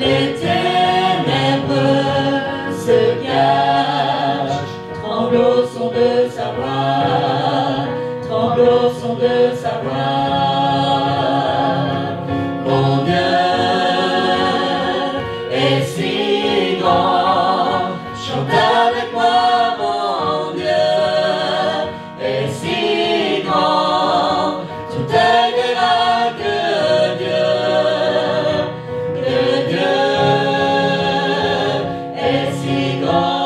Les ténèbres se son de savoir. Mon Dieu est si grand, chante avec moi, mon Dieu est si grand, tu t'aideras que Dieu est si grand.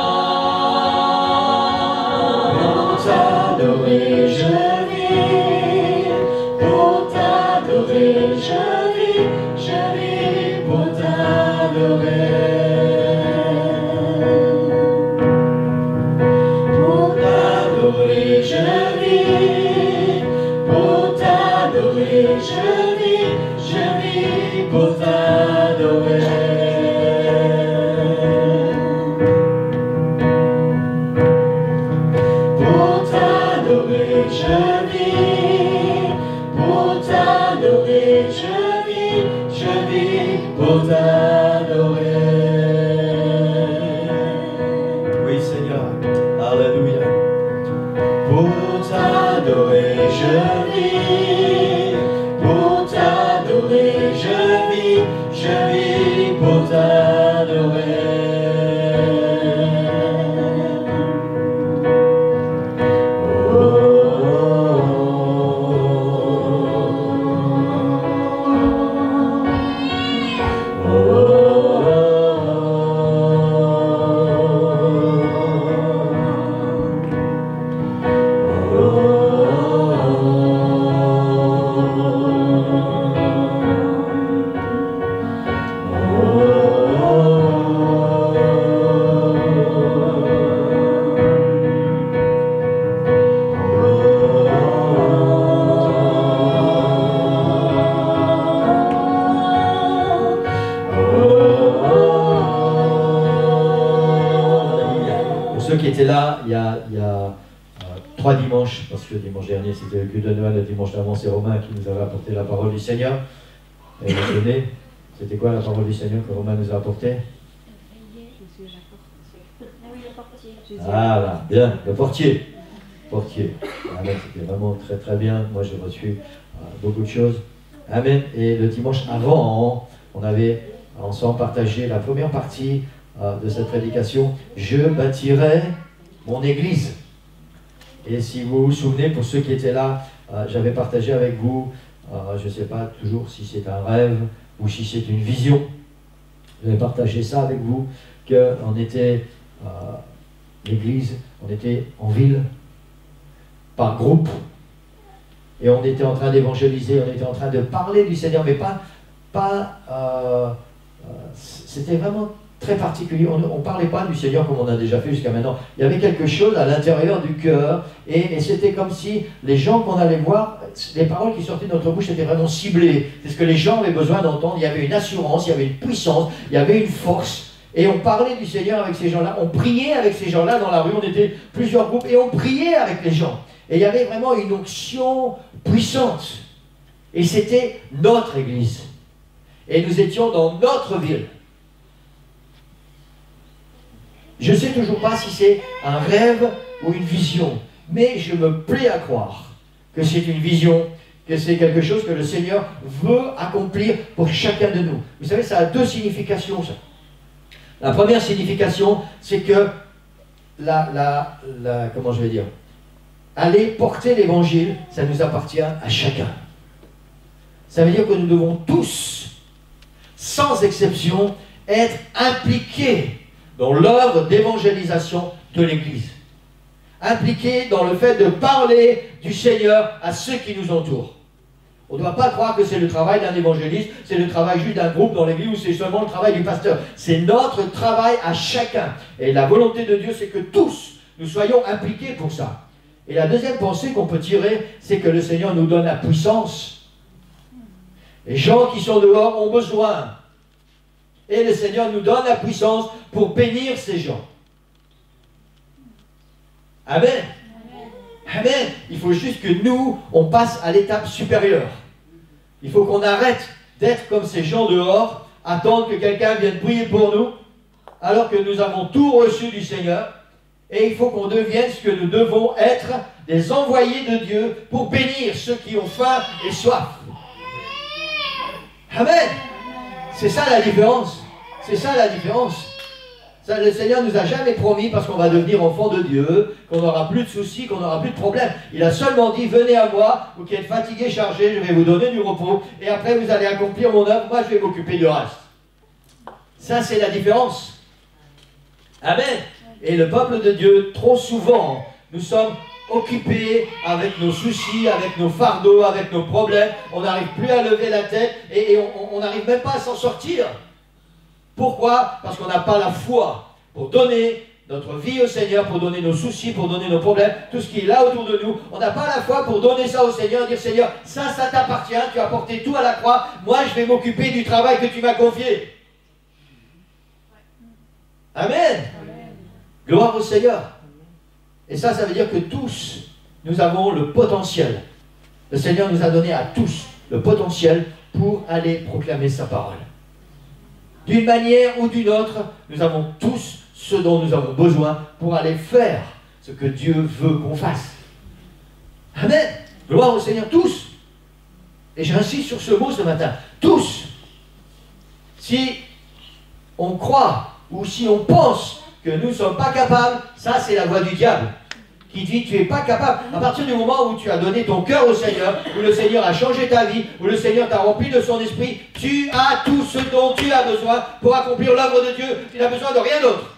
Pour t'adorer je vis, pour t'adorer je vis pour t'adorer. Pour t'adorer je vis, pour t'adorer je vis pour t'adorer. Pour t'adorer je vis, pour t'adorer je vis pour t'adorer. Oui Seigneur, alléluia. Pour t'adorer je vis, pour t'adorer je vis pour t'adorer. Là, il y a 3 dimanches, parce que dimanche dernier c'était le culte de Noël, le dimanche d'avant c'est Romain qui nous avait apporté la parole du Seigneur. Et vous vous souvenez, c'était quoi la parole du Seigneur que Romain nous a apporté? Ah là, bien, le portier. Portier. Amen, c'était vraiment très très bien. Moi j'ai reçu beaucoup de choses. Amen. Et le dimanche avant, on avait ensemble partagé la première partie de cette prédication. Je bâtirai mon église. Et si vous vous souvenez, pour ceux qui étaient là, j'avais partagé avec vous, je ne sais pas toujours si c'est un rêve ou si c'est une vision. J'avais partagé ça avec vous, qu'on était l'église, on était en ville, par groupe, et on était en train d'évangéliser, on était en train de parler du Seigneur, mais c'était vraiment très particulier. On ne parlait pas du Seigneur comme on a déjà fait jusqu'à maintenant. Il y avait quelque chose à l'intérieur du cœur et c'était comme si les gens qu'on allait voir, les paroles qui sortaient de notre bouche étaient vraiment ciblées. C'est ce que les gens avaient besoin d'entendre. Il y avait une assurance, il y avait une puissance, il y avait une force. Et on parlait du Seigneur avec ces gens-là. On priait avec ces gens-là dans la rue. On était plusieurs groupes et on priait avec les gens. Et il y avait vraiment une onction puissante. Et c'était notre église. Et nous étions dans notre ville. Je ne sais toujours pas si c'est un rêve ou une vision, mais je me plais à croire que c'est une vision, que c'est quelque chose que le Seigneur veut accomplir pour chacun de nous. Vous savez, ça a 2 significations, ça. La première signification, c'est que comment je vais dire, aller porter l'évangile, ça nous appartient à chacun. Ça veut dire que nous devons tous, sans exception, être impliqués dans l'œuvre d'évangélisation de l'Église. Impliqués dans le fait de parler du Seigneur à ceux qui nous entourent. On ne doit pas croire que c'est le travail d'un évangéliste, c'est le travail juste d'un groupe dans l'Église ou c'est seulement le travail du pasteur. C'est notre travail à chacun. Et la volonté de Dieu, c'est que tous, nous soyons impliqués pour ça. Et la deuxième pensée qu'on peut tirer, c'est que le Seigneur nous donne la puissance. Les gens qui sont dehors ont besoin. Et le Seigneur nous donne la puissance pour bénir ces gens. Amen. Amen. Il faut juste que nous, on passe à l'étape supérieure. Il faut qu'on arrête d'être comme ces gens dehors, attendre que quelqu'un vienne prier pour nous, alors que nous avons tout reçu du Seigneur. Et il faut qu'on devienne ce que nous devons être, des envoyés de Dieu pour bénir ceux qui ont faim et soif. Amen. C'est ça la différence. C'est ça la différence. Ça, le Seigneur nous a jamais promis, parce qu'on va devenir enfant de Dieu, qu'on n'aura plus de soucis, qu'on n'aura plus de problèmes. Il a seulement dit, venez à moi, vous qui êtes fatigués, chargés, je vais vous donner du repos, et après vous allez accomplir mon œuvre, moi je vais m'occuper du reste. Ça c'est la différence. Amen. Et le peuple de Dieu, trop souvent, nous sommes occupés avec nos soucis, avec nos fardeaux, avec nos problèmes, on n'arrive plus à lever la tête, et on n'arrive même pas à s'en sortir. Pourquoi? Parce qu'on n'a pas la foi pour donner notre vie au Seigneur, pour donner nos soucis, pour donner nos problèmes, tout ce qui est là autour de nous. On n'a pas la foi pour donner ça au Seigneur, dire Seigneur, ça t'appartient, tu as porté tout à la croix, moi je vais m'occuper du travail que tu m'as confié. Amen. Gloire au Seigneur. Et ça veut dire que tous, nous avons le potentiel. Le Seigneur nous a donné à tous le potentiel pour aller proclamer sa parole. D'une manière ou d'une autre, nous avons tous ce dont nous avons besoin pour aller faire ce que Dieu veut qu'on fasse. Amen. Gloire au Seigneur, tous. Et j'insiste sur ce mot ce matin. Tous. Si on croit ou si on pense que nous ne sommes pas capables, ça c'est la voix du diable. Qui dit tu n'es pas capable. À partir du moment où tu as donné ton cœur au Seigneur, où le Seigneur a changé ta vie, où le Seigneur t'a rempli de son esprit, tu as tout ce dont tu as besoin pour accomplir l'œuvre de Dieu. Tu n'as besoin de rien d'autre.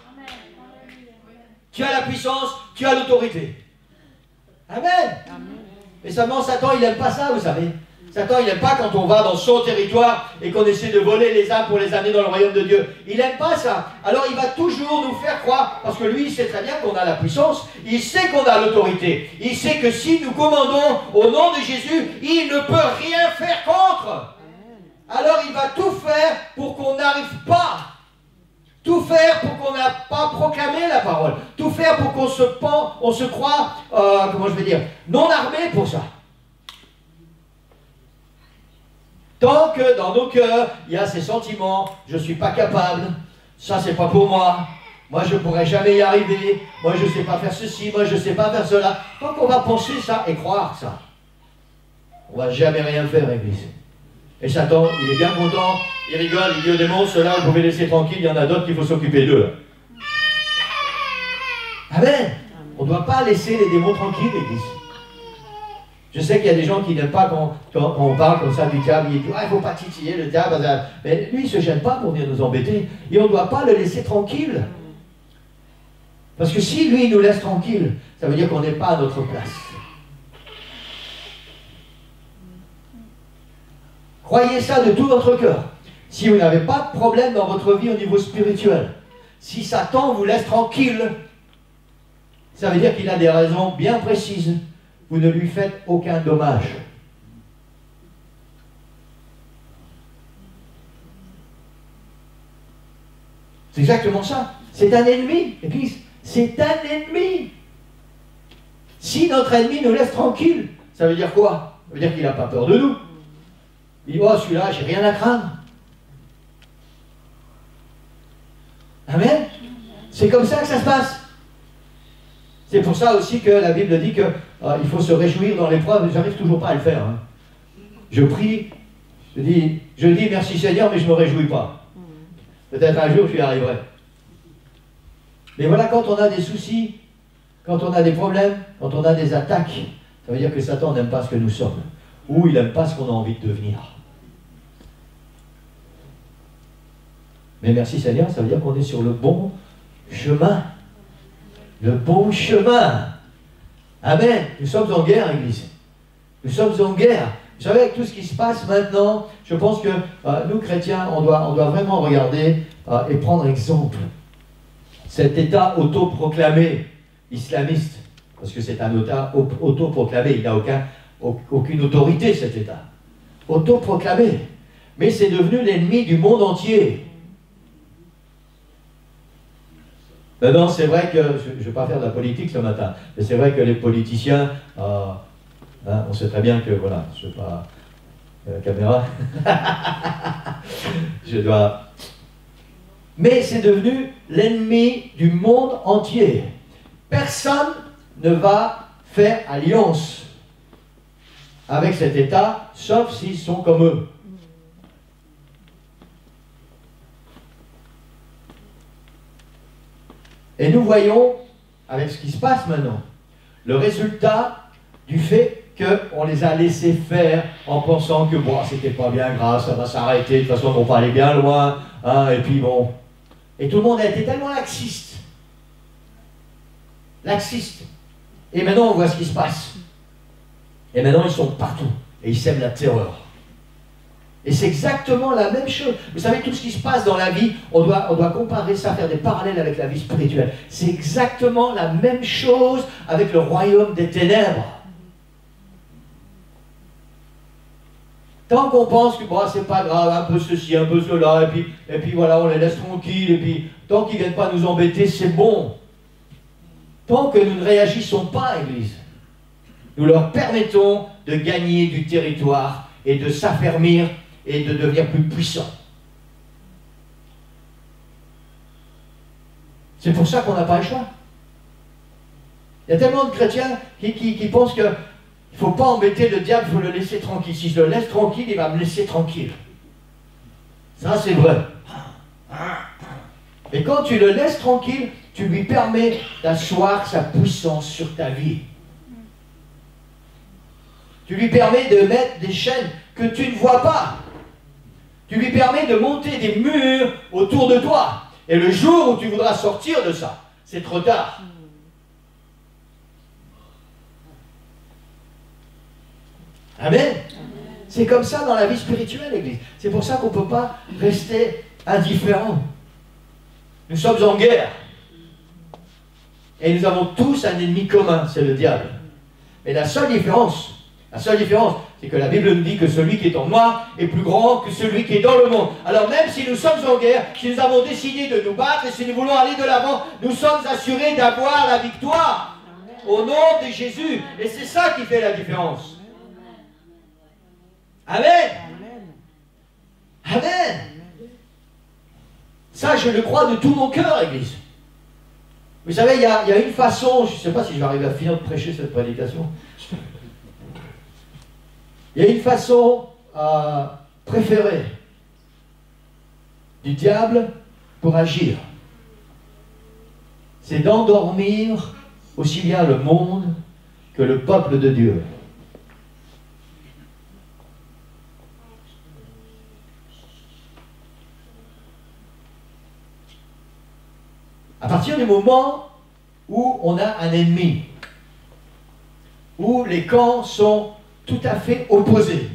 Tu as la puissance, tu as l'autorité. Amen. Mais seulement Satan, il n'aime pas ça, vous savez. Satan, il n'aime pas quand on va dans son territoire et qu'on essaie de voler les âmes pour les amener dans le royaume de Dieu. Il n'aime pas ça. Alors il va toujours nous faire croire, parce que lui, il sait très bien qu'on a la puissance, il sait qu'on a l'autorité. Il sait que si nous commandons au nom de Jésus, il ne peut rien faire contre. Alors il va tout faire pour qu'on n'arrive pas. Tout faire pour qu'on n'a pas proclamé la parole. Tout faire pour qu'on se croit, comment je vais dire, non armé pour ça. Tant que dans nos cœurs, il y a ces sentiments, je ne suis pas capable, ça c'est pas pour moi je ne pourrai jamais y arriver, moi je ne sais pas faire ceci, moi je ne sais pas faire cela. Tant qu'on va penser ça et croire ça, on ne va jamais rien faire, Église. Et Satan, il est bien content, il rigole, il dit aux démons, ceux-là vous pouvez laisser tranquille, il y en a d'autres qu'il faut s'occuper d'eux. Amen. On ne doit pas laisser les démons tranquilles, Église. Je sais qu'il y a des gens qui n'aiment pas quand on parle comme ça du diable. Ils disent il ne faut pas titiller le diable. Mais lui, il ne se gêne pas pour venir nous embêter. Et on ne doit pas le laisser tranquille. Parce que si lui, il nous laisse tranquille, ça veut dire qu'on n'est pas à notre place. Croyez ça de tout votre cœur. Si vous n'avez pas de problème dans votre vie au niveau spirituel, si Satan vous laisse tranquille, ça veut dire qu'il a des raisons bien précises. Vous ne lui faites aucun dommage. C'est exactement ça. C'est un ennemi, Église. C'est un ennemi. Si notre ennemi nous laisse tranquille, ça veut dire quoi? Ça veut dire qu'il n'a pas peur de nous. Il dit, oh, celui-là, j'ai rien à craindre. Amen. C'est comme ça que ça se passe. C'est pour ça aussi que la Bible dit qu'il faut se réjouir dans l'épreuve. J'arrive toujours pas à le faire. Hein. Je prie, je dis merci Seigneur, mais je ne me réjouis pas. Peut-être un jour j'y arriverai. Mais voilà, quand on a des soucis, quand on a des problèmes, quand on a des attaques, ça veut dire que Satan n'aime pas ce que nous sommes. Ou il n'aime pas ce qu'on a envie de devenir. Mais merci Seigneur, ça veut dire qu'on est sur le bon chemin. Le bon chemin. Amen. Nous sommes en guerre, Église. Nous sommes en guerre. Vous savez, avec tout ce qui se passe maintenant, je pense que nous, chrétiens, on doit vraiment regarder et prendre exemple. Cet État autoproclamé islamiste, parce que c'est un État autoproclamé, il n'a aucune autorité, cet État. Autoproclamé. Mais c'est devenu l'ennemi du monde entier. Maintenant, c'est vrai que, je ne vais pas faire de la politique ce matin, mais c'est vrai que les politiciens, on sait très bien que, voilà, je ne sais pas, la caméra, je dois... Mais c'est devenu l'ennemi du monde entier. Personne ne va faire alliance avec cet État, sauf s'ils sont comme eux. Et nous voyons, avec ce qui se passe maintenant, le résultat du fait qu'on les a laissés faire en pensant que bon, c'était pas bien grave, ça va s'arrêter, de toute façon on va aller bien loin, hein, et puis bon. Et tout le monde a été tellement laxiste. Laxiste. Et maintenant on voit ce qui se passe. Et maintenant ils sont partout. Et ils sèment la terreur. Et c'est exactement la même chose. Vous savez, tout ce qui se passe dans la vie, on doit comparer ça, faire des parallèles avec la vie spirituelle. C'est exactement la même chose avec le royaume des ténèbres. Tant qu'on pense que bon, c'est pas grave, un peu ceci, un peu cela, et puis voilà, on les laisse tranquilles, et puis tant qu'ils ne viennent pas nous embêter, c'est bon. Tant que nous ne réagissons pas, Église, nous leur permettons de gagner du territoire et de s'affermir et de devenir plus puissants. C'est pour ça qu'on n'a pas le choix. Il y a tellement de chrétiens qui pensent qu'il ne faut pas embêter le diable, il faut le laisser tranquille. Si je le laisse tranquille, il va me laisser tranquille. Ça, c'est vrai. Mais quand tu le laisses tranquille, tu lui permets d'asseoir sa puissance sur ta vie. Tu lui permets de mettre des chaînes que tu ne vois pas. Tu lui permets de monter des murs autour de toi. Et le jour où tu voudras sortir de ça, c'est trop tard. Amen. C'est comme ça dans la vie spirituelle, l'Église. C'est pour ça qu'on ne peut pas rester indifférent. Nous sommes en guerre. Et nous avons tous un ennemi commun, c'est le diable. Mais la seule différence, c'est que la Bible nous dit que celui qui est en moi est plus grand que celui qui est dans le monde. Alors même si nous sommes en guerre, si nous avons décidé de nous battre et si nous voulons aller de l'avant, nous sommes assurés d'avoir la victoire au nom de Jésus. Et c'est ça qui fait la différence. Amen. Amen. Ça, je le crois de tout mon cœur, Église. Vous savez, il y a une façon, je ne sais pas si je vais arriver à finir de prêcher cette prédication. Il y a une façon préférée du diable pour agir. C'est d'endormir aussi bien le monde que le peuple de Dieu. À partir du moment où on a un ennemi, où les camps sont tout à fait opposés,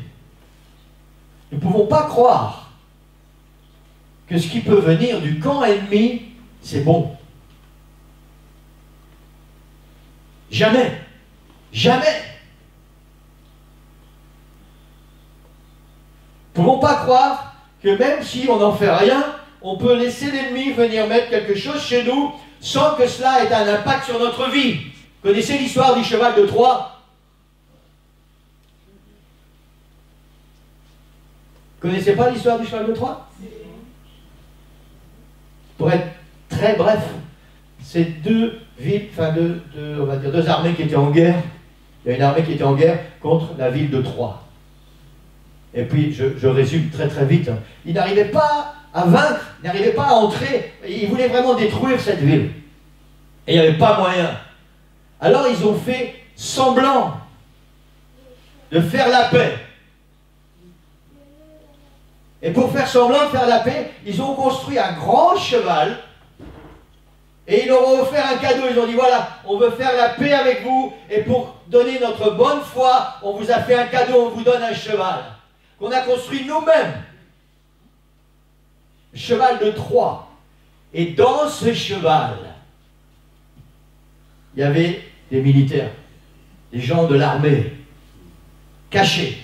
nous ne pouvons pas croire que ce qui peut venir du camp ennemi, c'est bon. Jamais. Jamais. Nous ne pouvons pas croire que même si on n'en fait rien, on peut laisser l'ennemi venir mettre quelque chose chez nous sans que cela ait un impact sur notre vie. Vous connaissez l'histoire du cheval de Troie? Vous ne connaissez pas l'histoire du cheval de Troie? Pour être très bref, c'est deux villes, on va dire deux armées qui étaient en guerre. Il y a une armée qui était en guerre contre la ville de Troie. Et puis, je résume très très vite. Ils n'arrivaient pas à vaincre, ils n'arrivaient pas à entrer. Ils voulaient vraiment détruire cette ville. Et il n'y avait pas moyen. Alors ils ont fait semblant de faire la paix. Et pour faire semblant de faire la paix, ils ont construit un grand cheval et ils leur ont offert un cadeau. Ils ont dit, voilà, on veut faire la paix avec vous et pour donner notre bonne foi, on vous a fait un cadeau, on vous donne un cheval qu'on a construit nous-mêmes. Le cheval de Troie. Et dans ce cheval, il y avait des militaires, des gens de l'armée, cachés.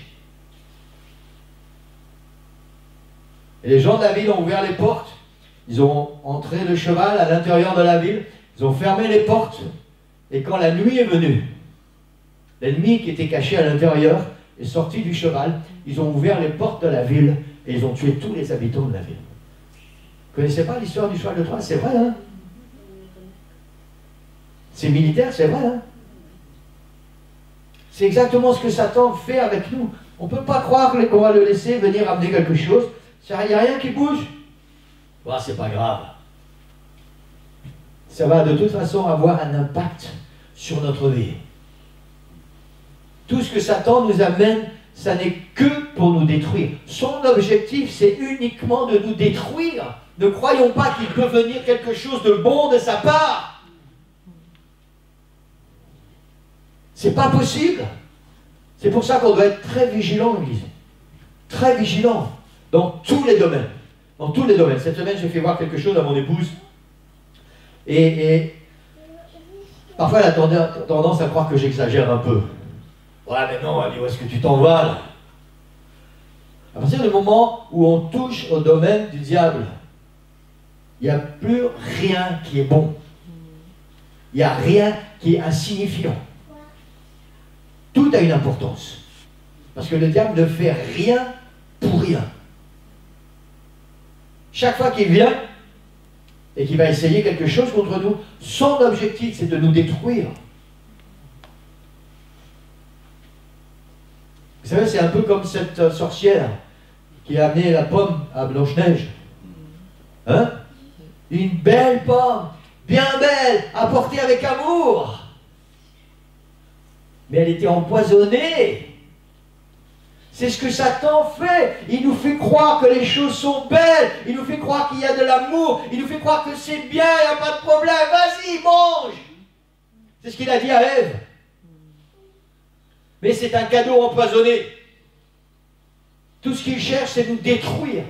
Et les gens de la ville ont ouvert les portes, ils ont entré le cheval à l'intérieur de la ville, ils ont fermé les portes, et quand la nuit est venue, l'ennemi qui était caché à l'intérieur est sorti du cheval, ils ont ouvert les portes de la ville, et ils ont tué tous les habitants de la ville. Vous ne connaissez pas l'histoire du cheval de Troie? C'est vrai, hein? C'est militaire, c'est vrai. Hein? C'est exactement ce que Satan fait avec nous. On ne peut pas croire qu'on va le laisser venir amener quelque chose. Il n'y a rien qui bouge. Bon, c'est pas grave. Ça va de toute façon avoir un impact sur notre vie. Tout ce que Satan nous amène, ça n'est que pour nous détruire. Son objectif, c'est uniquement de nous détruire. Ne croyons pas qu'il peut venir quelque chose de bon de sa part. C'est pas possible. C'est pour ça qu'on doit être très vigilant, l'Église. Très vigilant. Dans tous les domaines. Dans tous les domaines. Cette semaine, j'ai fait voir quelque chose à mon épouse. Et parfois, elle a tendance à croire que j'exagère un peu. Ouais, mais non, elle dit, où est-ce que tu t'en vas là? À partir du moment où on touche au domaine du diable, il n'y a plus rien qui est bon. Il n'y a rien qui est insignifiant. Tout a une importance. Parce que le diable ne fait rien pour rien. Chaque fois qu'il vient et qu'il va essayer quelque chose contre nous, son objectif, c'est de nous détruire. Vous savez, c'est un peu comme cette sorcière qui a amené la pomme à Blanche-Neige. Hein? Une belle pomme, bien belle, apportée avec amour. Mais elle était empoisonnée. C'est ce que Satan fait. Il nous fait croire que les choses sont belles. Il nous fait croire qu'il y a de l'amour. Il nous fait croire que c'est bien, il n'y a pas de problème. Vas-y, mange. C'est ce qu'il a dit à Ève. Mais c'est un cadeau empoisonné. Tout ce qu'il cherche, c'est nous détruire.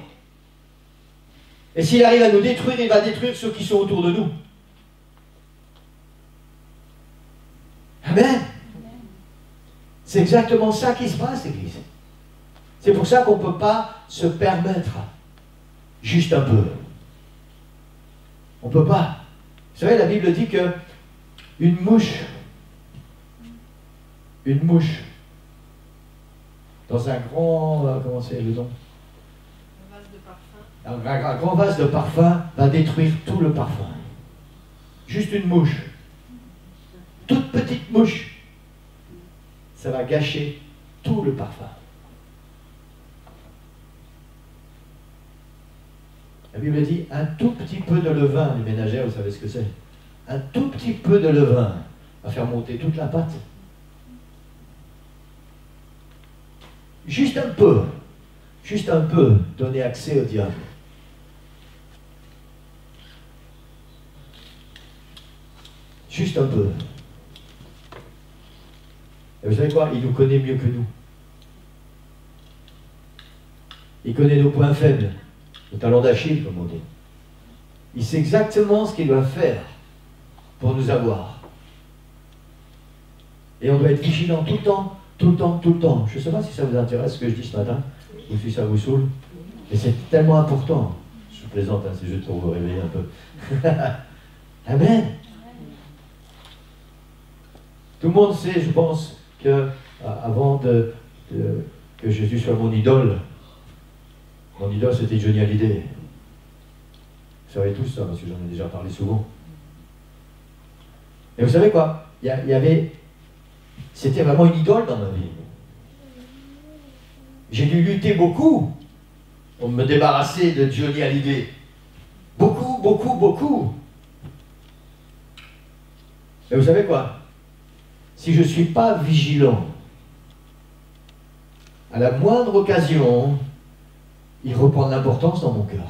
Et s'il arrive à nous détruire, il va détruire ceux qui sont autour de nous. Amen. C'est exactement ça qui se passe, l'Église. C'est pour ça qu'on ne peut pas se permettre juste un peu. On ne peut pas. Vous savez, la Bible dit que une mouche, dans un grand, comment c'est le nom? Un grand vase de parfum va détruire tout le parfum. Juste une mouche. Toute petite mouche. Ça va gâcher tout le parfum. La Bible dit, un tout petit peu de levain, les ménagères, vous savez ce que c'est? Un tout petit peu de levain va faire monter toute la pâte. Juste un peu, donner accès au diable. Juste un peu. Et vous savez quoi? Il nous connaît mieux que nous. Il connaît nos points faibles, nos talons d'Achille, comme on dit. Il sait exactement ce qu'il doit faire pour nous avoir. Et on doit être vigilant tout le temps, tout le temps, tout le temps. Je ne sais pas si ça vous intéresse ce que je dis ce matin, ou si ça vous saoule. Mais c'est tellement important. Je plaisante, hein, c'est juste pour vous réveiller un peu. Amen. Tout le monde sait, je pense, que avant que Jésus soit mon idole c'était Johnny Hallyday. Vous savez tous ça, parce que j'en ai déjà parlé souvent. Et vous savez quoi? C'était vraiment une idole dans ma vie. J'ai dû lutter beaucoup pour me débarrasser de Johnny Hallyday. Beaucoup, beaucoup, beaucoup. Et vous savez quoi? Si je ne suis pas vigilant, à la moindre occasion, il reprend de l'importance dans mon cœur.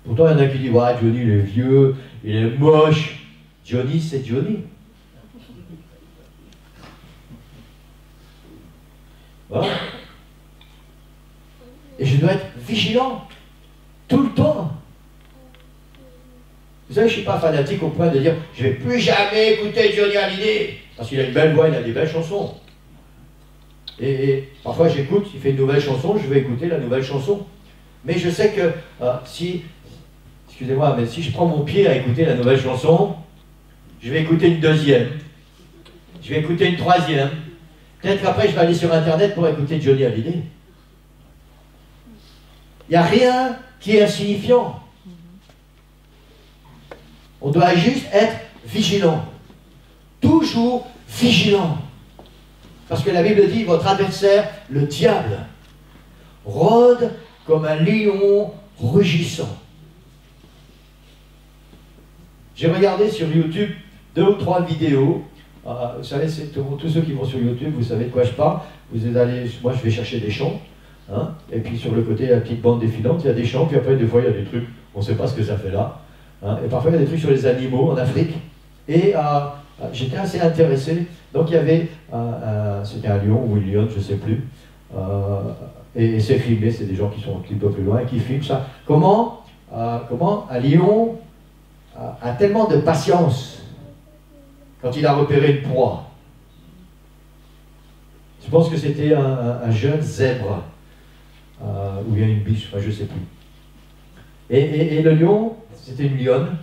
Pourtant, il y en a qui disent, ouais, Johnny, il est vieux, il est moche. Johnny, c'est Johnny. Voilà. Et je dois être vigilant tout le temps. Vous savez, je ne suis pas fanatique au point de dire je ne vais plus jamais écouter Johnny Hallyday parce qu'il a une belle voix, il a des belles chansons. Et parfois j'écoute, il fait une nouvelle chanson, je vais écouter la nouvelle chanson. Mais je sais que excusez-moi, mais si je prends mon pied à écouter la nouvelle chanson, je vais écouter une deuxième, je vais écouter une troisième. Peut-être qu'après je vais aller sur Internet pour écouter Johnny Hallyday. Il n'y a rien qui est insignifiant. On doit juste être vigilant. toujours vigilant. Parce que la Bible dit, votre adversaire, le diable, rôde comme un lion rugissant. J'ai regardé sur YouTube 2 ou 3 vidéos. Vous savez, tous ceux qui vont sur YouTube, vous savez de quoi je parle. Vous êtes allés, moi je vais chercher des chants. Hein, et puis sur le côté, la petite bande défilante, il y a des chants. Puis après, des fois, il y a des trucs, on ne sait pas ce que ça fait là. Hein, et parfois, il y a des trucs sur les animaux en Afrique. Et j'étais assez intéressé. Donc il y avait, c'était un lion ou une lionne, je ne sais plus. Et c'est filmé, c'est des gens qui sont un petit peu plus loin et qui filment ça. Comment un lion a tellement de patience quand il a repéré une proie. Je pense que c'était un jeune zèbre, ou bien une biche, enfin, je ne sais plus. Et le lion, c'était une lionne.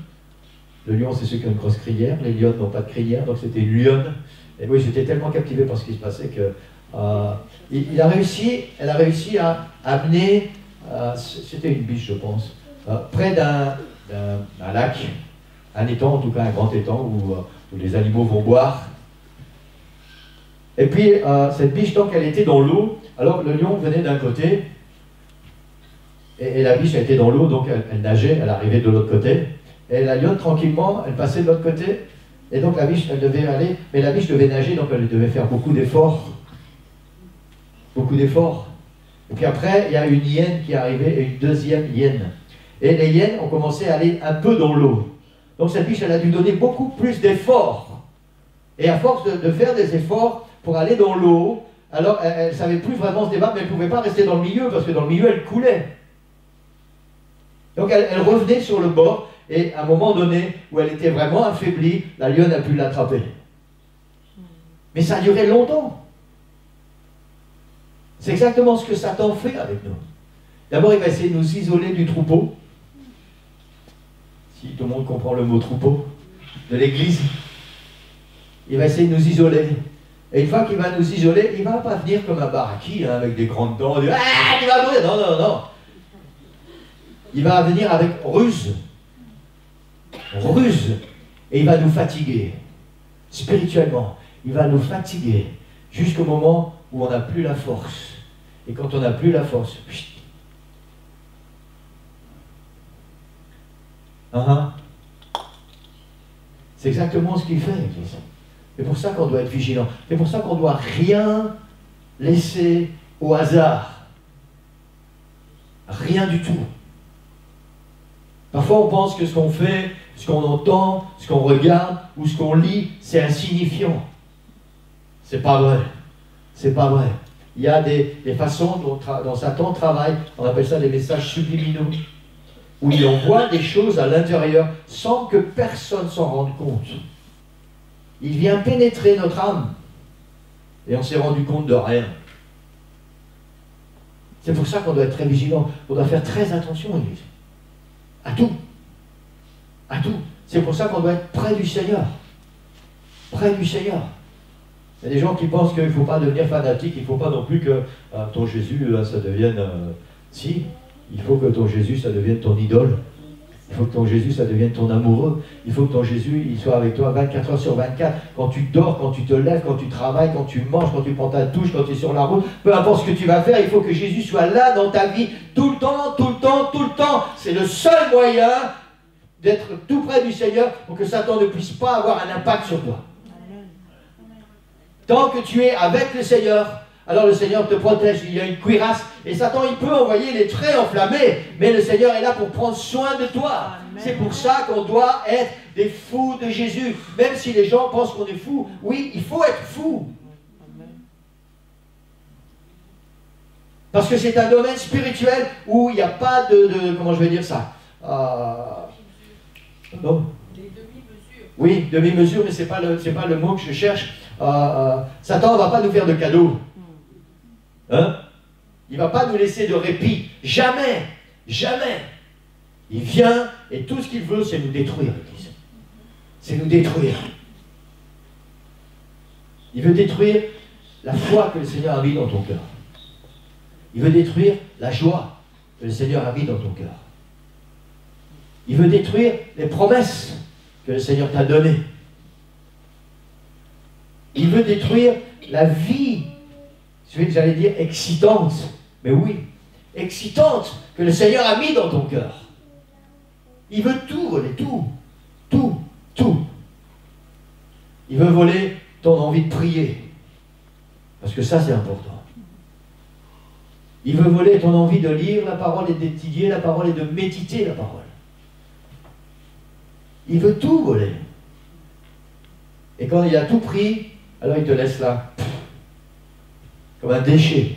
Le lion, c'est ceux qui ont une grosse crinière. Les lionnes n'ont pas de crinière, donc c'était une lionne. Et oui, j'étais tellement captivé par ce qui se passait que elle a réussi à amener, c'était une biche, je pense, près d'un lac, un étang, en tout cas un grand étang où les animaux vont boire. Et puis, cette biche, tant qu'elle était dans l'eau, alors le lion venait d'un côté, et la biche, elle était dans l'eau, donc elle nageait, elle arrivait de l'autre côté. Et la lionne, tranquillement, elle passait de l'autre côté, et donc la biche, elle devait aller, mais la biche devait nager, donc elle devait faire beaucoup d'efforts. Beaucoup d'efforts. Et puis après, il y a une hyène qui est arrivée, et une deuxième hyène. Et les hyènes ont commencé à aller un peu dans l'eau. Donc cette biche, elle a dû donner beaucoup plus d'efforts. Et à force de faire des efforts pour aller dans l'eau, alors elle ne savait plus vraiment se débattre, mais elle ne pouvait pas rester dans le milieu, parce que dans le milieu, elle coulait. Donc elle revenait sur le bord, et à un moment donné, où elle était vraiment affaiblie, la lionne a pu l'attraper. Mais ça a duré longtemps. C'est exactement ce que Satan fait avec nous. D'abord, il va essayer de nous isoler du troupeau. Si tout le monde comprend le mot troupeau, de l'église. Il va essayer de nous isoler. Et une fois qu'il va nous isoler, il ne va pas venir comme un baraki, hein, avec des grandes dents, et ah, tu vas mourir. Non, non, non. Il va venir avec ruse. Ruse. Et il va nous fatiguer. Spirituellement. Il va nous fatiguer. Jusqu'au moment où on n'a plus la force. Et quand on n'a plus la force, c'est exactement ce qu'il fait, l'Église. C'est pour ça qu'on doit être vigilant. C'est pour ça qu'on ne doit rien laisser au hasard. Rien du tout. Parfois, on pense que ce qu'on fait, ce qu'on entend, ce qu'on regarde ou ce qu'on lit, c'est insignifiant. C'est pas vrai. C'est pas vrai. Il y a des façons dont Satan travaille, on appelle ça des messages subliminaux, où il envoie des choses à l'intérieur sans que personne s'en rende compte. Il vient pénétrer notre âme et on s'est rendu compte de rien. C'est pour ça qu'on doit être très vigilant, on doit faire très attention à l'Église. À tout. À tout. C'est pour ça qu'on doit être près du Seigneur. Près du Seigneur. Il y a des gens qui pensent qu'il ne faut pas devenir fanatique, il ne faut pas non plus que ton Jésus, ça devienne... Si, il faut que ton Jésus, ça devienne ton idole. Il faut que ton Jésus, ça devienne ton amoureux. Il faut que ton Jésus, il soit avec toi 24 heures sur 24. Quand tu dors, quand tu te lèves, quand tu travailles, quand tu manges, quand tu prends ta douche, quand tu es sur la route, peu importe ce que tu vas faire, il faut que Jésus soit là dans ta vie, tout le temps, tout le temps, tout le temps. C'est le seul moyen d'être tout près du Seigneur pour que Satan ne puisse pas avoir un impact sur toi. Tant que tu es avec le Seigneur, alors le Seigneur te protège. Il y a une cuirasse. Et Satan, il peut envoyer les traits enflammés. Mais le Seigneur est là pour prendre soin de toi. C'est pour ça qu'on doit être des fous de Jésus. Même si les gens pensent qu'on est fous. Oui, il faut être fou. Parce que c'est un domaine spirituel où il n'y a pas de comment je vais dire ça non. Oui, demi-mesure, mais ce n'est pas le mot que je cherche. Satan ne va pas nous faire de cadeaux. Hein? Il ne va pas nous laisser de répit. Jamais. Jamais. Il vient et tout ce qu'il veut, c'est nous détruire, l'Église. C'est nous détruire. Il veut détruire la foi que le Seigneur a mis dans ton cœur. Il veut détruire la joie que le Seigneur a mis dans ton cœur. Il veut détruire les promesses que le Seigneur t'a données. Il veut détruire la vie, j'allais dire excitante, mais oui, excitante, que le Seigneur a mis dans ton cœur. Il veut tout voler, tout. Il veut voler ton envie de prier, parce que ça c'est important. Il veut voler ton envie de lire la parole et d'étudier la parole et de méditer la parole. Il veut tout voler. Et quand il a tout pris, alors il te laisse là, comme un déchet.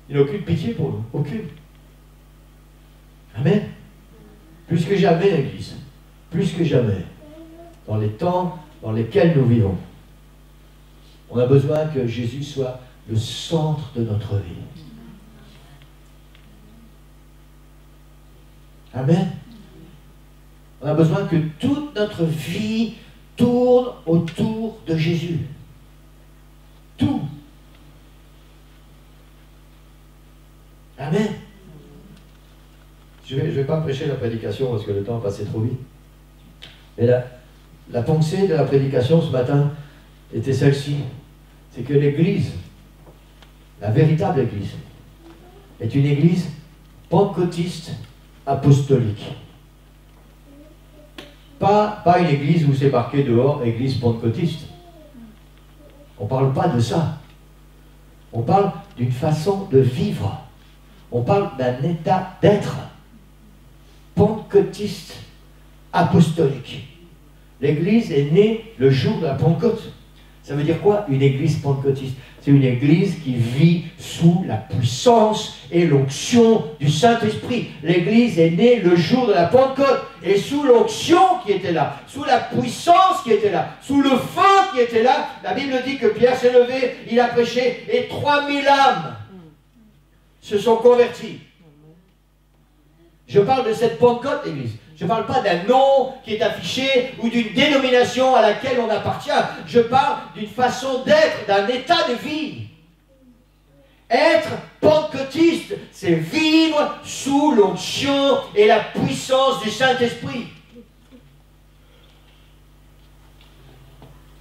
Il n'a aucune pitié pour nous, aucune. Amen. Plus que jamais, l'Église, plus que jamais, dans les temps dans lesquels nous vivons, on a besoin que Jésus soit le centre de notre vie. Amen. On a besoin que toute notre vie tourne autour de Jésus. Tout. Amen. Je vais pas prêcher la prédication parce que le temps a passé trop vite. Mais la pensée de la prédication ce matin était celle-ci. C'est que l'Église, la véritable Église, est une Église pentecôtiste apostolique. Pas une Église où c'est marqué dehors, Église pentecôtiste. On ne parle pas de ça. On parle d'une façon de vivre. On parle d'un état d'être pentecôtiste apostolique. L'Église est née le jour de la Pentecôte. Ça veut dire quoi, une Église pentecôtiste? C'est une Église qui vit sous la puissance et l'onction du Saint-Esprit. L'Église est née le jour de la Pentecôte et sous l'onction qui était là, sous la puissance qui était là, sous le feu qui était là. La Bible dit que Pierre s'est levé, il a prêché et 3000 âmes se sont converties. Je parle de cette Pentecôte, l'Église. Je ne parle pas d'un nom qui est affiché ou d'une dénomination à laquelle on appartient. Je parle d'une façon d'être, d'un état de vie. Être pentecôtiste, c'est vivre sous l'onction et la puissance du Saint-Esprit.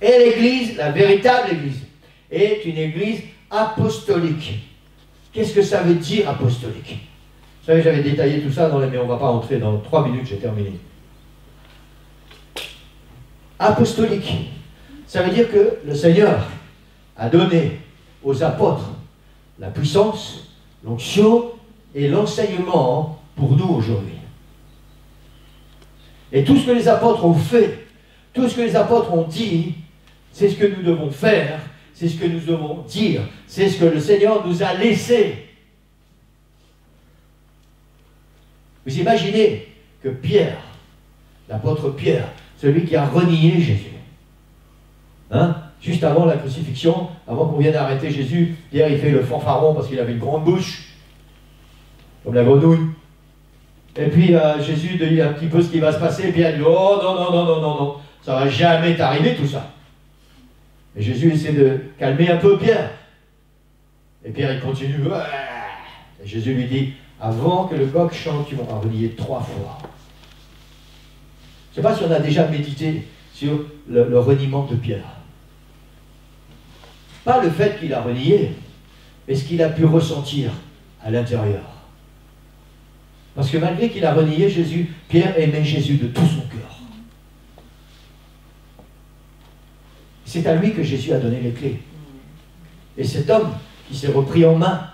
Et l'Église, la véritable Église, est une Église apostolique. Qu'est-ce que ça veut dire apostolique? Vous savez, j'avais détaillé tout ça, mais on ne va pas entrer dans 3 minutes, j'ai terminé. Apostolique, ça veut dire que le Seigneur a donné aux apôtres la puissance, l'onction et l'enseignement pour nous aujourd'hui. Et tout ce que les apôtres ont fait, tout ce que les apôtres ont dit, c'est ce que nous devons faire, c'est ce que nous devons dire, c'est ce que le Seigneur nous a laissé. Vous imaginez que Pierre, l'apôtre Pierre, celui qui a renié Jésus, juste avant la crucifixion, avant qu'on vienne arrêter Jésus, Pierre il fait le fanfaron parce qu'il avait une grande bouche, comme la grenouille. Et puis Jésus dit un petit peu ce qui va se passer, et Pierre dit « Oh non, ça ne va jamais t'arriver tout ça ». Et Jésus essaie de calmer un peu Pierre. Et Pierre il continue. Et Jésus lui dit « Avant que le coq chante, tu m'auras renié 3 fois. » Je ne sais pas si on a déjà médité sur le reniement de Pierre. Pas le fait qu'il a renié, mais ce qu'il a pu ressentir à l'intérieur. Parce que malgré qu'il a renié Jésus, Pierre aimait Jésus de tout son cœur. C'est à lui que Jésus a donné les clés. Et cet homme qui s'est repris en main,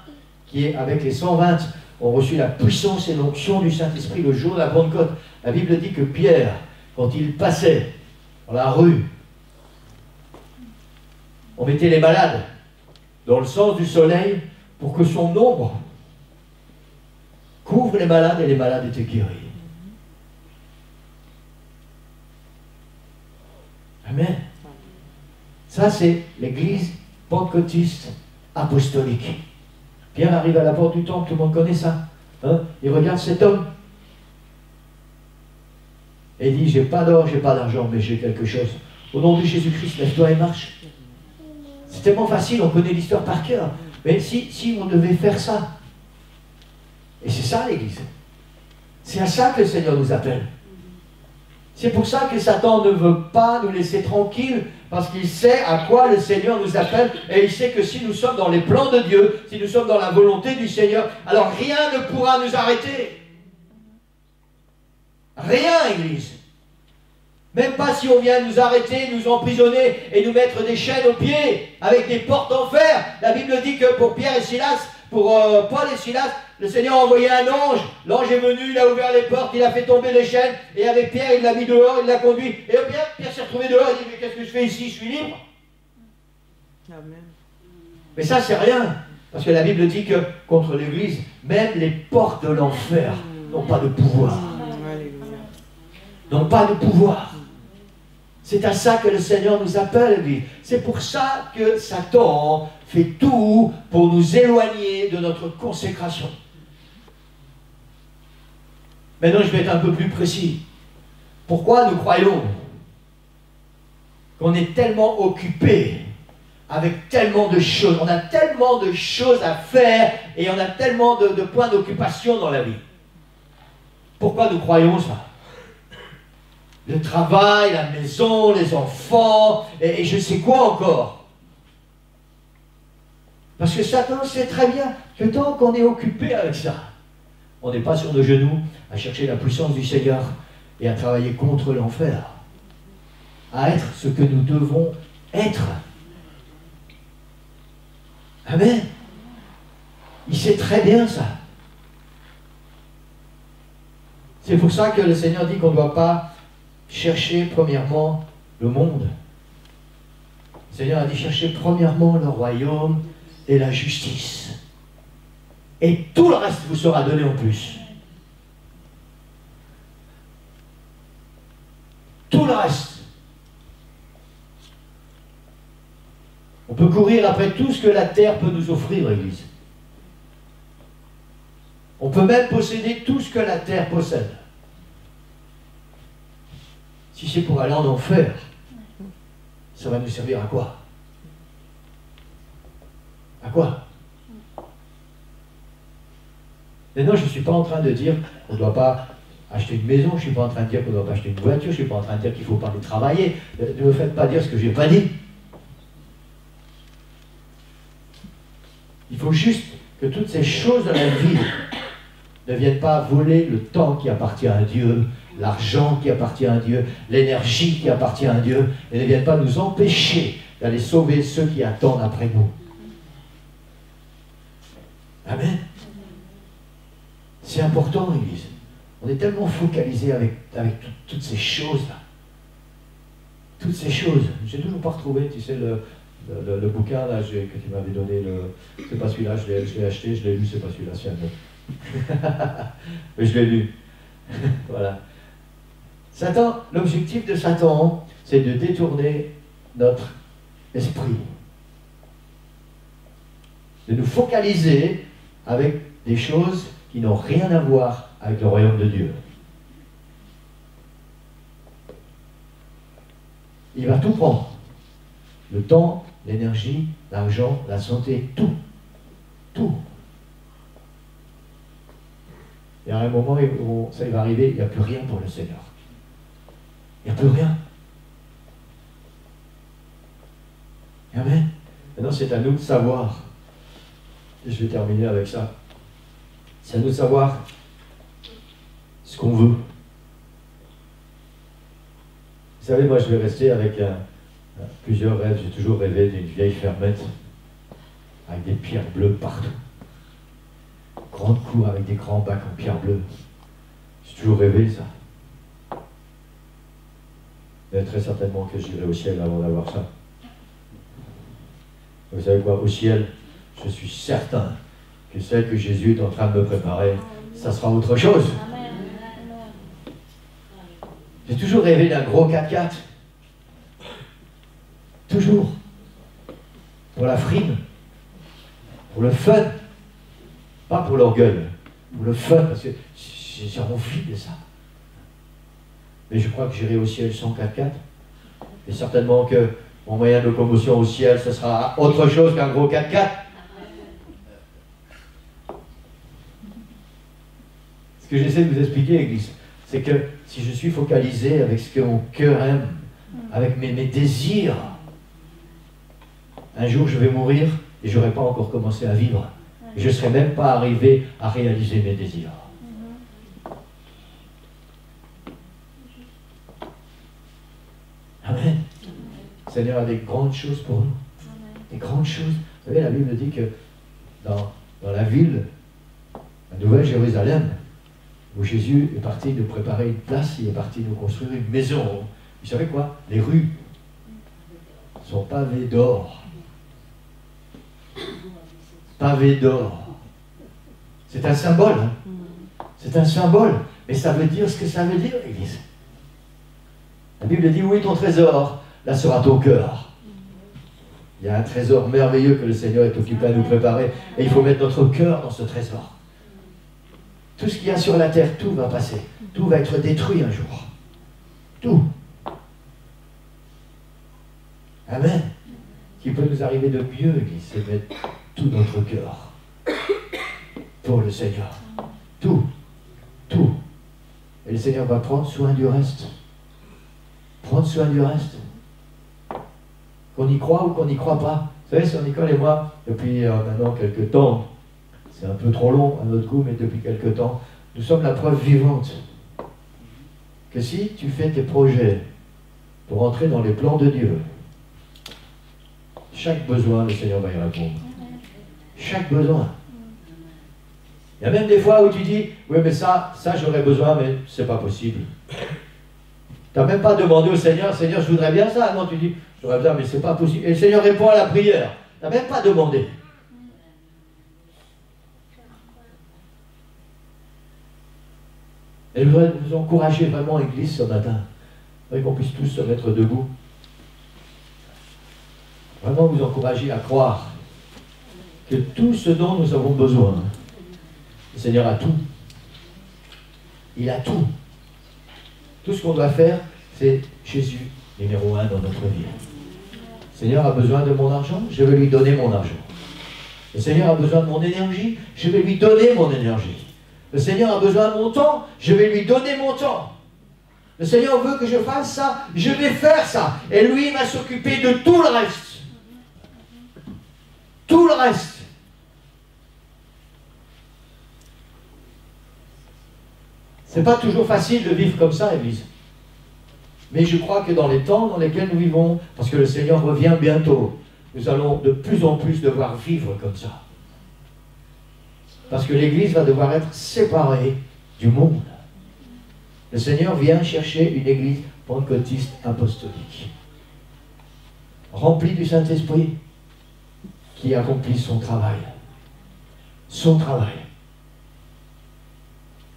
qui est avec les 120, ont reçu la puissance et l'onction du Saint-Esprit le jour de la Pentecôte. La Bible dit que Pierre, quand il passait dans la rue, on mettait les malades dans le sens du soleil pour que son ombre couvre les malades et les malades étaient guéris. Amen. Ça, c'est l'église pentecôtiste apostolique. Pierre arrive à la porte du temple, tout le monde connaît ça. Il regarde cet homme et il dit, j'ai pas d'or, j'ai pas d'argent, mais j'ai quelque chose. Au nom de Jésus-Christ, lève-toi et marche. C'est tellement facile, on connaît l'histoire par cœur. Mais si on devait faire ça, et c'est ça l'église, c'est à ça que le Seigneur nous appelle. C'est pour ça que Satan ne veut pas nous laisser tranquilles, parce qu'il sait à quoi le Seigneur nous appelle, et il sait que si nous sommes dans les plans de Dieu, si nous sommes dans la volonté du Seigneur, alors rien ne pourra nous arrêter. Rien, Église. Même pas si on vient nous arrêter, nous emprisonner et nous mettre des chaînes aux pieds avec des portes en fer. La Bible dit que pour Pierre et Silas, pour Paul et Silas, le Seigneur a envoyé un ange. L'ange est venu, il a ouvert les portes, il a fait tomber les chaînes. Et avec Pierre, il l'a mis dehors, il l'a conduit. Et Pierre s'est retrouvé dehors, il dit, mais qu'est-ce que je fais ici? Je suis libre. Amen. Mais ça, c'est rien. Parce que la Bible dit que contre l'Église, même les portes de l'enfer n'ont pas de pouvoir. N'ont pas de pouvoir. C'est à ça que le Seigneur nous appelle, lui. C'est pour ça que Satan fait tout pour nous éloigner de notre consécration. Maintenant, je vais être un peu plus précis. Pourquoi nous croyons qu'on est tellement occupé avec tellement de choses, on a tellement de choses à faire et on a tellement de points d'occupation dans la vie? Pourquoi nous croyons ça? Le travail, la maison, les enfants, et je sais quoi encore. Parce que Satan sait très bien que tant qu'on est occupé avec ça, on n'est pas sur nos genoux à chercher la puissance du Seigneur et à travailler contre l'enfer, à être ce que nous devons être. Amen. Il sait très bien ça. C'est pour ça que le Seigneur dit qu'on ne doit pas chercher premièrement le monde. Le Seigneur a dit chercher premièrement le royaume et la justice. Et tout le reste vous sera donné en plus. Tout le reste. On peut courir après tout ce que la terre peut nous offrir, Église. On peut même posséder tout ce que la terre possède. Si c'est pour aller en enfer, ça va nous servir à quoi? À quoi? Maintenant, je ne suis pas en train de dire qu'on ne doit pas acheter une maison, je ne suis pas en train de dire qu'on ne doit pas acheter une voiture, je ne suis pas en train de dire qu'il ne faut pas aller travailler. Ne me faites pas dire ce que je n'ai pas dit. Il faut juste que toutes ces choses de la vie ne viennent pas voler le temps qui appartient à Dieu, l'argent qui appartient à Dieu, l'énergie qui appartient à Dieu, et ne viennent pas nous empêcher d'aller sauver ceux qui attendent après nous. Amen. C'est important, Église. On est tellement focalisé avec toutes ces choses-là. Toutes ces choses. Je n'ai toujours pas retrouvé, tu sais, le bouquin là, que tu m'avais donné. C'est pas celui-là, je l'ai acheté, je l'ai lu, c'est pas celui-là, c'est un autre. Mais je l'ai lu. Voilà. Satan, l'objectif de Satan, c'est de détourner notre esprit. De nous focaliser avec des choses qui n'ont rien à voir avec le royaume de Dieu. Il va tout prendre. Le temps, l'énergie, l'argent, la santé, tout. Tout. Et à un moment où ça va arriver, il n'y a plus rien pour le Seigneur. Il n'y a plus rien. Amen. Maintenant, c'est à nous de savoir. Et je vais terminer avec ça. C'est à nous de savoir ce qu'on veut. Vous savez, moi, je vais rester avec plusieurs rêves. J'ai toujours rêvé d'une vieille fermette avec des pierres bleues partout. Grande cour avec des grands bacs en pierre bleue. J'ai toujours rêvé ça. Mais très certainement que j'irai au ciel avant d'avoir ça. Vous savez quoi? Au ciel, je suis certain que celle que Jésus est en train de me préparer, ça sera autre chose. J'ai toujours rêvé d'un gros 4x4. Toujours. Pour la frime. Pour le fun. Pas pour l'orgueil. Pour le fun, parce que j'ai envie de ça. Mais je crois que j'irai au ciel sans 4x4. Et certainement que mon moyen de locomotion au ciel, ce sera autre chose qu'un gros 4x4. Ce que j'essaie de vous expliquer, Église, C'est que si je suis focalisé avec ce que mon cœur aime, avec mes désirs, un jour je vais mourir et je n'aurai pas encore commencé à vivre. Et je ne serai même pas arrivé à réaliser mes désirs. Amen. Le Seigneur a des grandes choses pour nous. Des grandes choses. Vous savez, la Bible dit que dans la ville, la Nouvelle Jérusalem, où Jésus est parti nous préparer une place, il est parti nous construire une maison. Vous savez quoi? Les rues sont pavées d'or. Pavées d'or. C'est un symbole. Hein? C'est un symbole. Mais ça veut dire ce que ça veut dire, l'Église. La Bible dit, où est ton trésor? Là sera ton cœur. Il y a un trésor merveilleux que le Seigneur est occupé à nous préparer. Et il faut mettre notre cœur dans ce trésor. Tout ce qu'il y a sur la terre, tout va passer. Tout va être détruit un jour. Tout. Amen. Ce qui peut nous arriver de mieux, c'est mettre tout notre cœur pour le Seigneur. Tout. Tout. Et le Seigneur va prendre soin du reste. Prendre soin du reste. Qu'on y croit ou qu'on n'y croit pas. Vous savez, Sœur Nicole et moi, depuis maintenant quelques temps, c'est un peu trop long à notre goût, mais depuis quelques temps, nous sommes la preuve vivante que si tu fais tes projets pour entrer dans les plans de Dieu, chaque besoin, le Seigneur va y répondre. Chaque besoin. Il y a même des fois où tu dis, oui mais ça j'aurais besoin, mais c'est pas possible. Tu n'as même pas demandé au Seigneur, Seigneur je voudrais bien ça. Non, tu dis, j'aurais besoin, mais c'est pas possible. Et le Seigneur répond à la prière. Tu n'as même pas demandé. Et je voudrais vous encourager vraiment, Église, ce matin. Je voudrais qu'on puisse tous se mettre debout. Vraiment vous encourager à croire que tout ce dont nous avons besoin, le Seigneur a tout. Il a tout. Tout ce qu'on doit faire, c'est Jésus, numéro 1 dans notre vie. Le Seigneur a besoin de mon argent, je vais lui donner mon argent. Le Seigneur a besoin de mon énergie, je vais lui donner mon énergie. Le Seigneur a besoin de mon temps, je vais lui donner mon temps. Le Seigneur veut que je fasse ça, je vais faire ça. Et lui, il va s'occuper de tout le reste. Tout le reste. C'est pas toujours facile de vivre comme ça, Église. Mais je crois que dans les temps dans lesquels nous vivons, parce que le Seigneur revient bientôt, nous allons de plus en plus devoir vivre comme ça. Parce que l'Église va devoir être séparée du monde. Le Seigneur vient chercher une Église pentecôtiste apostolique, remplie du Saint-Esprit, qui accomplit son travail. Son travail.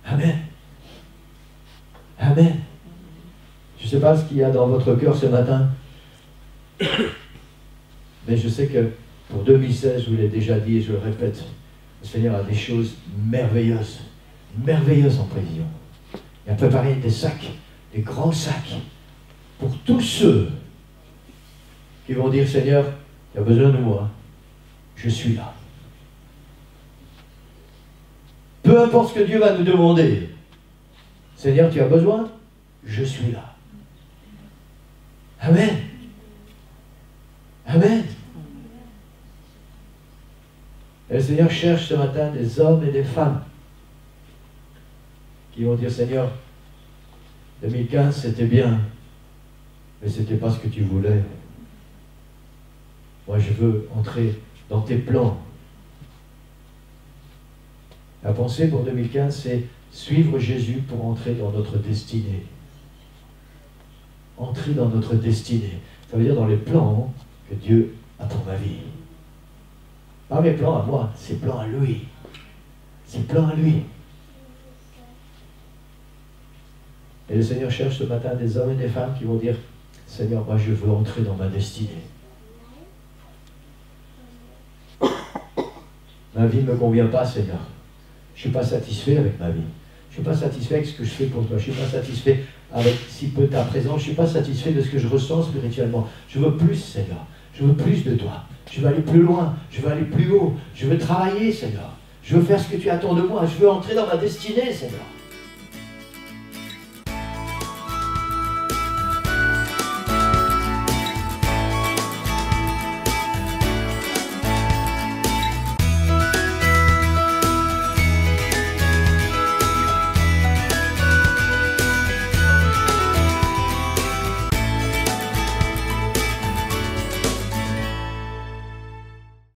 Amen. Amen. Je ne sais pas ce qu'il y a dans votre cœur ce matin, mais je sais que pour 2016, je vous l'ai déjà dit et je le répète, le Seigneur a des choses merveilleuses, merveilleuses en prévision. Il a préparé des sacs, des grands sacs, pour tous ceux qui vont dire, Seigneur, tu as besoin de moi, je suis là. Peu importe ce que Dieu va nous demander, Seigneur, tu as besoin, je suis là. Amen. Amen. Et le Seigneur cherche ce matin des hommes et des femmes qui vont dire, Seigneur, 2015 c'était bien, mais ce n'était pas ce que tu voulais. Moi je veux entrer dans tes plans. La pensée pour 2015, c'est suivre Jésus pour entrer dans notre destinée. Entrer dans notre destinée. Ça veut dire dans les plans que Dieu a pour ma vie. Pas mes plans à moi, ses plans à lui. Ses plans à lui. Et le Seigneur cherche ce matin des hommes et des femmes qui vont dire, Seigneur, moi je veux entrer dans ma destinée. Ma vie ne me convient pas, Seigneur. Je ne suis pas satisfait avec ma vie. Je ne suis pas satisfait avec ce que je fais pour toi. Je ne suis pas satisfait avec si peu ta présence. Je ne suis pas satisfait de ce que je ressens spirituellement. Je veux plus, Seigneur. Je veux plus de toi. Je veux aller plus loin. Je veux aller plus haut. Je veux travailler, Seigneur. Je veux faire ce que tu attends de moi. Je veux entrer dans ma destinée, Seigneur.